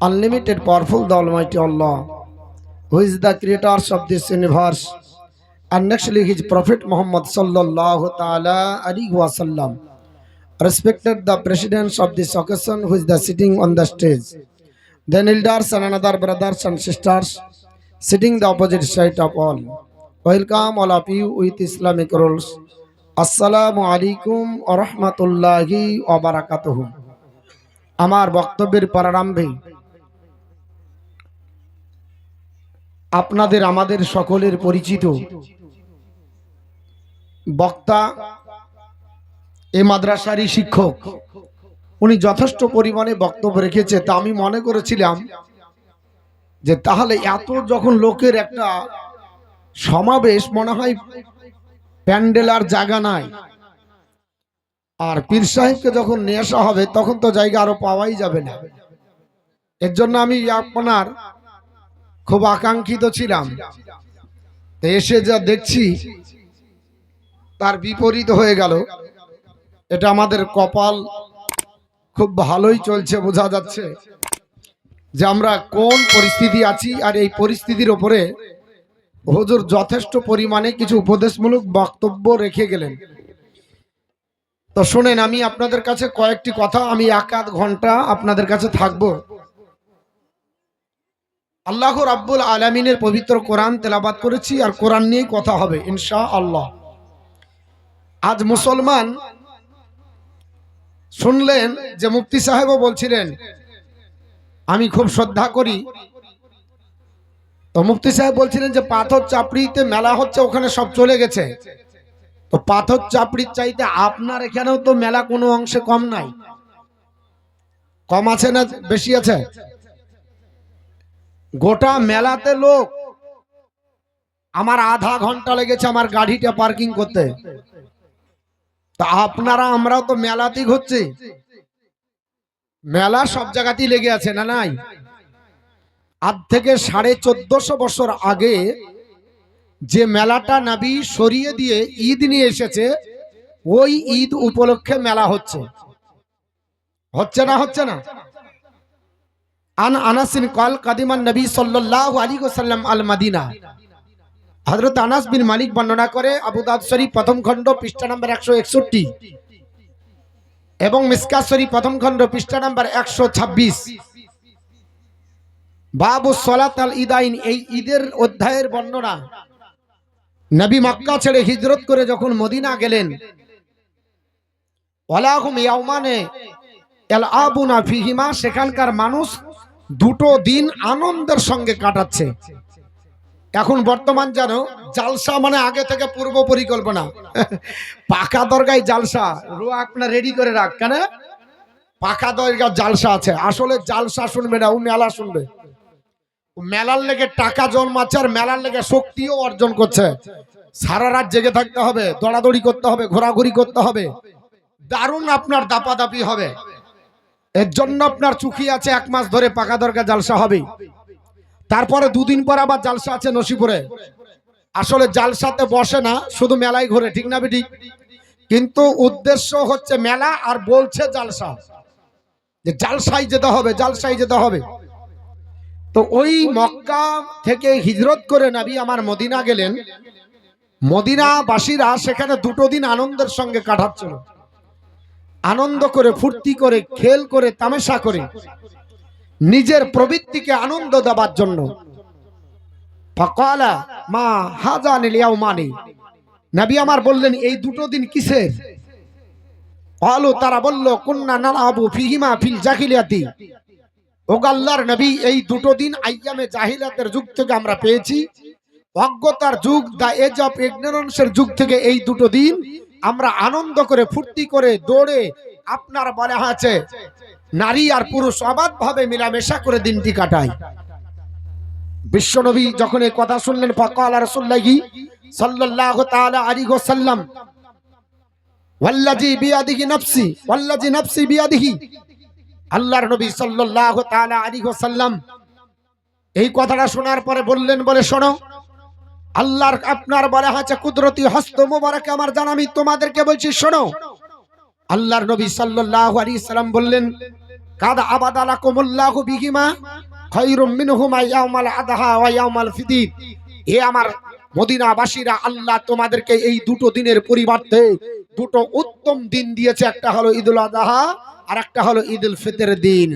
unlimited powerful, the Almighty Allah, who is the creators of this universe, and actually His Prophet Muhammad sallallahu ta'ala alaihi wasallam. Respected the presidents of this occasion, who is the sitting on the stage, then elders and another brothers and sisters sitting the opposite side of all. Welcome all of you with Islamic rules. Assalamu alaikum wa rahmatullahi wa barakatuhu. আমার বক্তব্যের প্রারম্ভে আপনাদের আমাদের সকলের পরিচিত বক্তা এই মাদ্রাসারই শিক্ষক, উনি যথেষ্ট পরিমাণে বক্তব্য রেখেছে। তা আমি মনে করেছিলাম যে তাহলে এত যখন লোকের একটা সমাবেশ, মনে হয় প্যান্ডেল আর জায়গা নাই, আর পীর সাহেবকে যখন নিয়ে আসা হবে তখন তো জায়গা আরো পাওয়াই যাবে না। এর জন্য আমি আপনার খুব আকাঙ্ক্ষিত ছিলাম, তো এসে যা দেখছি তার বিপরীত হয়ে গেল। এটা আমাদের কপাল খুব ভালোই চলছে, বোঝা যাচ্ছে যে আমরা কোন পরিস্থিতি আছি। আর এই পরিস্থিতির উপরে হুজুর যথেষ্ট পরিমাণে কিছু উপদেশমূলক বক্তব্য রেখে গেলেন। তো শুনেন, আমি আপনাদের কাছে কয়েকটি কথা, আমি এক আধ ঘন্টা আপনাদের কাছে থাকবো। আল্লাহ রাব্বুল আলামিনের পবিত্র কোরআন তেলাবাত করেছি, আর কোরআন নিয়েই কথা হবে ইনশাআল্লাহ। আজ মুসলমান শুনলেন যে মুফতি সাহেবও বলছিলেন, আমি খুব শ্রদ্ধা করি, তো মুফতি সাহেব বলছিলেন যে পাথর চাপড়িতে মেলা হচ্ছে, ওখানে সব চলে গেছে। তো পাথর চাপড়ির চাইতে আপনার এখানেও তো মেলা কোনো অংশে কম নাই। কম আছে না বেশি আছে? গোটা মেলাতে লোক, আমার আধা ঘন্টা লেগেছে আমার গাড়িটা পার্কিং করতে। তা আপনারা আমরাও তো মেলাতেই ঘুরছি, মেলা সব জায়গাতেই লেগে আছে না নাই? আজ থেকে 1450 বছর আগে যে মেলাটা নবী সরিয়ে দিয়ে ঈদ নিয়ে এসেছে, ওই ঈদ উপলক্ষে মেলা হচ্ছে, হচ্ছে না? হচ্ছে না? আন আনাসিন কল কাদিমান নবী সাল্লাল্লাহু আলাইহি ওয়াসাল্লাম আল মদিনা। হযরত আনাস বিন মালিক বর্ণনা করে, আবু দাউদ শরীফ প্রথম খণ্ড পৃষ্ঠা নম্বর 161 এবং মিসকাত শরীফ প্রথম খণ্ড পৃষ্ঠা নম্বর 126, বাবু সালাত আল ঈদাইন, এই ঈদের অধ্যায়ের বর্ণনা। নবী মক্কা ছেড়ে হিজরত করে যখন মদিনা গেলেন, ওয়ালাহুম ইয়াউমানে ইয়ালআবুনা ফিহিমা, সেখানকার মানুষ দুটো দিন আনন্দের সঙ্গে কাটাচ্ছে। এখন বর্তমান জানো জালসা মানে আগে থেকে পূর্ব পরিকল্পনা, পাকা দরগায় জালসা, আপনার রেডি করে রাখ, কেন পাকা দরগা জালসা আছে। আসলে জালসা শুনবে না, ও মেলা শুনবে। মেলার লেগে টাকা জন্মাচ্ছে, আর মেলার লেগে শক্তিও অর্জন করছে। সারা রাত জেগে থাকতে হবে, দৌড়াদৌড়ি করতে হবে, ঘোরাঘুরি করতে হবে, দারুণ আপনার দাপাদাপি হবে। এর জন্য আপনার চুকি আছে 1 মাস ধরে পাকা দরগা জালসা হবে, তারপরে 2 দিন পর আবার জালসা আছে নসিপুরে। আসলে জালসাতে বসে না, শুধু মেলায় ঘোরে, ঠিক না বেঠিক? কিন্তু উদ্দেশ্য হচ্ছে মেলা, আর বলছে জালসা, যে জালসায় যেতে হবে, জালসায় যেতে হবে। তো ওই মক্কা থেকে হিজরত করে নবী আমার মদিনা গেলেন। মদিনাবাসীরা সেখানে 2 দিন আনন্দের সঙ্গে কাটাচ্ছিল, আনন্দ করে, ফুর্তি করে, খেল করে, তামাশা করে, নিজের প্রবৃত্তিকে আনন্দ দেওয়ার জন্য। ফাকালা মা হাজানিল ইয়াউমানি, নবী আমার বললেন এই 2 দিন কিসের? ক্বালু, তারা বলল, কুননা নালাবু ফিহিমা ফিল জাহিলিয়াতি, ও আল্লাহর নবী, এই 2 দিন আইয়ামে জাহিলিয়াতের যুগ থেকে আমরা পেয়েছি, অজ্ঞতার যুগ, দা এজ অফ ইগনোরেন্সের যুগ থেকে এই 2 দিন আমরা আনন্দ করে, ফুর্তি করে, দৌড়ে, আপনার বলা আছে নারী আর পুরুষ অবাধ ভাবে মিলামেশা করে দিনটি কাটাই। বিশ্বনবী যখন এই কথা শুনলেন, ফাকালা রাসূলুল্লাহি সাল্লাল্লাহু তাআলা আলাইহি ওয়াসাল্লাম, ওয়াল্লাযী বিয়াদিহি নাফসি, ওয়াল্লাযী নাফসি বিয়াদিহি, আল্লাহর নবী সাল্লাল্লাহু তাআলা আলাইহি ওয়াসাল্লাম এই কথাটা শোনার পরে বললেন, বলে শোনো, আল্লাহর আপনার বলা আছে কুদরতি হস্ত মোবারক আমার জানা, আমি তোমাদেরকে বলছি শোনো। আল্লাহর নবী সাল্লাল্লাহু আলাইহি সাল্লাম বললেন, কাদ আবাদালাকুমুল্লাহু বিহিমা খায়রুম মিনহুমা ইয়াউমাল আদহা ওয়া ইয়াউমাল ফিদির। হে আমার মদিনাবাসীরা, আল্লাহ তোমাদেরকে এই দুটো দিনের পরিবর্তে দুটো উত্তম দিন দিয়েছে। একটা হলো ঈদুল আযহা আর একটা হলো ঈদুল ফিতরের দিন।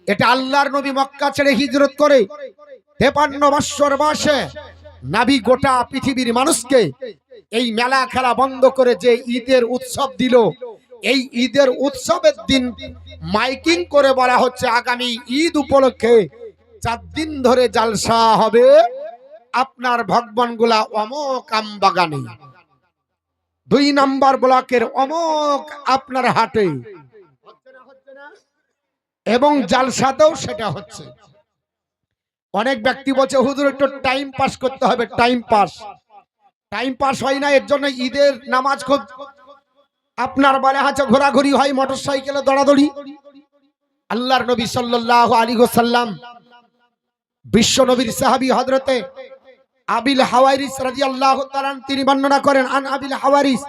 এটা আল্লাহর নবী মক্কা ছেড়ে হিজরত করে 53 বছর বয়সে নবী গোটা পৃথিবীর মানুষকে এই মেলা খেলা বন্ধ করে যে ঈদের উৎসব দিল, এই ঈদের উৎসবের দিন মাইকিং করে বলা হচ্ছে আগামী ঈদ উপলক্ষে 4 দিন ধরে জালসা হবে আপনার ভগবানগুলা অমক আমবাগানে, 2 নম্বর ব্লকের অমক আপনার হাটে, এবং জালসাতেও সেটা হচ্ছে। অনেক ব্যক্তি বলছে হুজুর একটু টাইম পাস করতে হবে। টাইম পাস হয় না, এর জন্য ঈদের নামাজ খুব আপনার বলে আছে ঘোরাঘুরি হয়, মোটরসাইকেলে দৌড়াদৌড়ি। আল্লাহর নবী সাল্লাল্লাহু আলাইহি ওয়াসাল্লাম বিশ্ব নবীর সাহাবী হযরতে আবিল হাওয়ারিস রাদিয়াল্লাহু তাআলা তিনি বর্ণনা করেন, আন আবিল হাওয়ারিস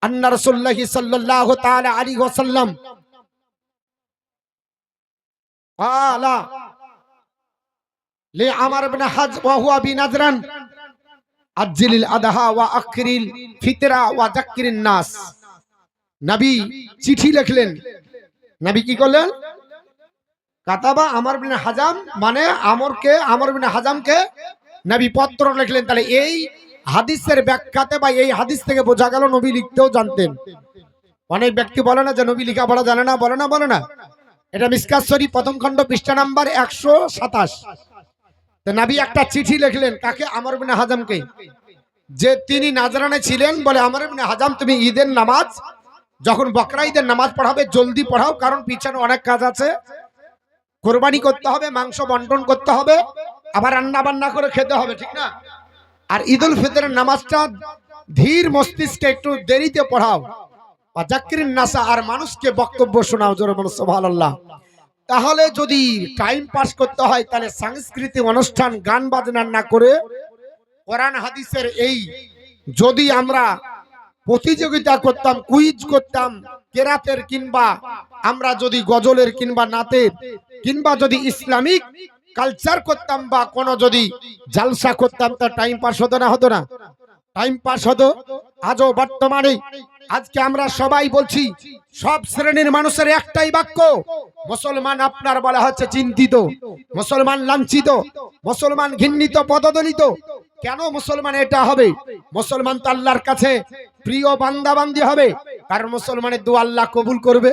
আন্না রাসূলুল্লাহ সাল্লাল্লাহু তাআলা আলাইহি ওয়াসাল্লাম ক্বালা লি আমর ইবনে হাজ ওয়া হুয়া বিনাজরান আজ্জিলিল আদহা ওয়া আখিরিল ফিতরা ওয়া যাক্কিরিন নাস। নবী চিঠি লিখলেন। নবী কি করলেন? কাতাবা আমর ইবনে হাজাম, মানে আমর ইবনে হাজামকে নবী পত্র লিখলেন। তাহলে এই হাদিসের ব্যাখ্যাতে বা এই হাদিস থেকে বোঝা গেল নবী লিখতেও জানতেন। অনেক ব্যক্তি বলে না যে নবী লেখাপড়া জানে না, বলে না। এটা মিশকাত শরীফ প্রথম খণ্ড পৃষ্ঠা নাম্বার 127। তো নবী একটা চিঠি লিখলেন কাকে? আমর ইবনে হাজামকে, যে তিনি নাজরানে ছিলেন। বলে আমর ইবনে হাজাম, তুমি ঈদের নামাজ যখন বকরা ঈদের নামাজ পড়াবে জলদি পড়াও, কারণ পিছনে অনেক কাজ আছে। কোরবানি করতে হবে, মাংস বন্টন করতে হবে, আবার রান্না বান্না করে খেতে হবে, ঠিক না? আর ঈদুল ফিতরের নামাজটা ধীর মস্তিষ্কে একটু দেরিতে পড়াও। যাক্কিরিন নাসা, আর মানুষকে বক্তব্য শোনাও। জোরে বলো সুবহানাল্লাহ। তাহলে যদি টাইম পাস করতে হয় তাহলে সাংস্কৃতিক অনুষ্ঠান গান বাজনা না করে কোরআন হাদিসের এই যদি আমরা প্রতিযোগিতা করতাম, কুইজ করতাম কেরাতের, কিংবা আমরা যদি গজলের কিংবা নাতের, কিংবা যদি ইসলামিক কালচার করতাম বা কোনো যদি জালসা করতাম, তা টাইম পাস হতো না? হতো না? টাইম পাস হতো। আজও বর্তমানে আজকে আমরা সবাই বলছি, সব শ্রেণীর মানুষের একটাই বাক্য, মুসলমান আপনার বলা হচ্ছে চিন্তিত, মুসলমান লাঞ্ছিত, মুসলমান ঘৃণিত, পদদলিত। কেন মুসলমান এটা হবে? মুসলমান তো আল্লাহর কাছে প্রিয় বান্দাবান্দি হবে, কারণ মুসলমানের দোয়া আল্লাহ কবুল করবে।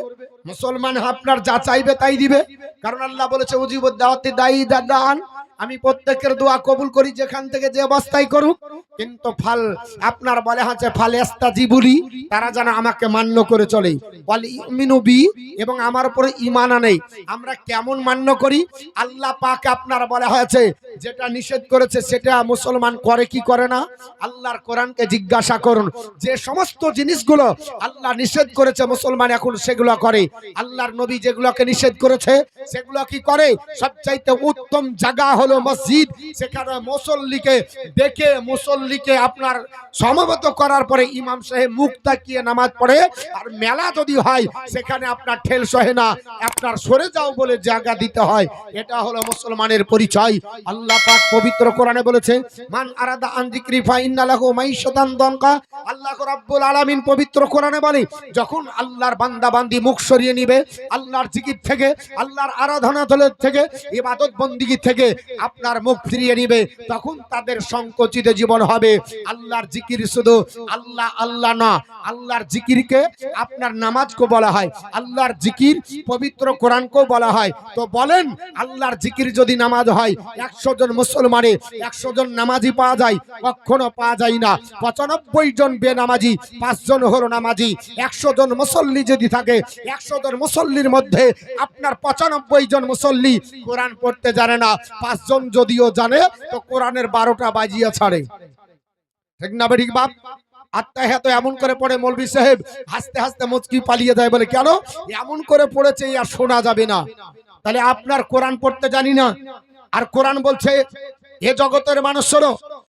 মুসলমান আপনার যা চাইবে তাই দিবে, কারণ আল্লাহ বলেছে উজিবুদ দাওয়াতি দাঈ ইযা দাআন, আমি প্রত্যেকের দোয়া কবুল করি যেখান থেকে যে অবস্থায় করুক। কিন্তু ফাল আপনার বলে আছে ফালেস্তাজিবুলি, তারা যেন আমাকে মান্য করে চলে, ওয়াল ইউমিনু বি, এবং আমার উপরে ঈমান আনে। আমরা কেমন মান্য করি? আল্লাহ পাক আপনার বলা হয়েছে যেটা নিষেধ করেছে সেটা মুসলমান করে কি করে না? আল্লাহর কোরআনকে জিজ্ঞাসা করুন, যে সমস্ত জিনিসগুলো আল্লাহ নিষেধ করেছে মুসলমান এখন সেগুলো করে। আল্লাহর নবী যেগুলোকে নিষেধ করেছে সেগুলো কি করে? সবচাইতে উত্তম জায়গা হলো মসজিদ। সেখানে মুসল্লিকে দেখে, মুসল্লিকে আপনার সমবেত করার পরে ইমাম সাহেব মুখ তাকিয়ে নামাজ পড়ে। আর মেলা যদি হয় সেখানে আপনার ঠেল সহে না, আপনার সরে যাও বলে জায়গা দিতে হয়। এটা হলো মুসলমানের পরিচয়। আল্লাহ পাক পবিত্র কোরআনে বলেছে, মান আরাদা আন যিকরি ফা ইন্না লাহু মাইশাতান দনকা। আল্লাহ রাব্বুল আলামিন পবিত্র কোরআনে বলে, যখন আল্লাহর বান্দা বান্দি মুখ সরিয়ে নিবে আল্লাহর জিকির থেকে, আল্লাহর আরাধনা থেকে, ইবাদত বন্দিগি থেকে আপনার মুখ ফিরিয়ে নিবে, তখন তাদের সংকুচিত জীবন হবে। আল্লাহর জিকির শুধু আল্লাহ আল্লাহ না, আল্লাহর জিকিরকে আপনার নামাজকে বলা হয়, আল্লাহর জিকির পবিত্র কোরআনকেও বলা হয়। তো বলেন, আল্লাহর জিকির যদি নামাজ হয়, 100 জন মুসলমানে 100 জন নামাজি পাওয়া যায়? কখনো পাওয়া যায় না। 95 জন বেনামাজি, 5 জন হলো নামাজি। 100 জন মুসল্লি যদি থাকে, 100 জন মুসল্লির মধ্যে আপনার 95 জন মুসল্লি কোরআন পড়তে জানে না। 5 জন যদিও জানে তো কোরআনের 12টা বাজিয়ে ছাড়ে, ঠিক না ঠিক বাপ? আত্মাহিয়াত এমন করে পড়ে মৌলভী সাহেব হাসতে হাসতে মুচকি পালিয়ে যায়, বলে কেন এমন করে পড়েছে আর শোনা যাবে না। তাহলে আপনার কোরআন পড়তে জানি না। আর কোরআন বলছে, এ জগতের মানুষেরও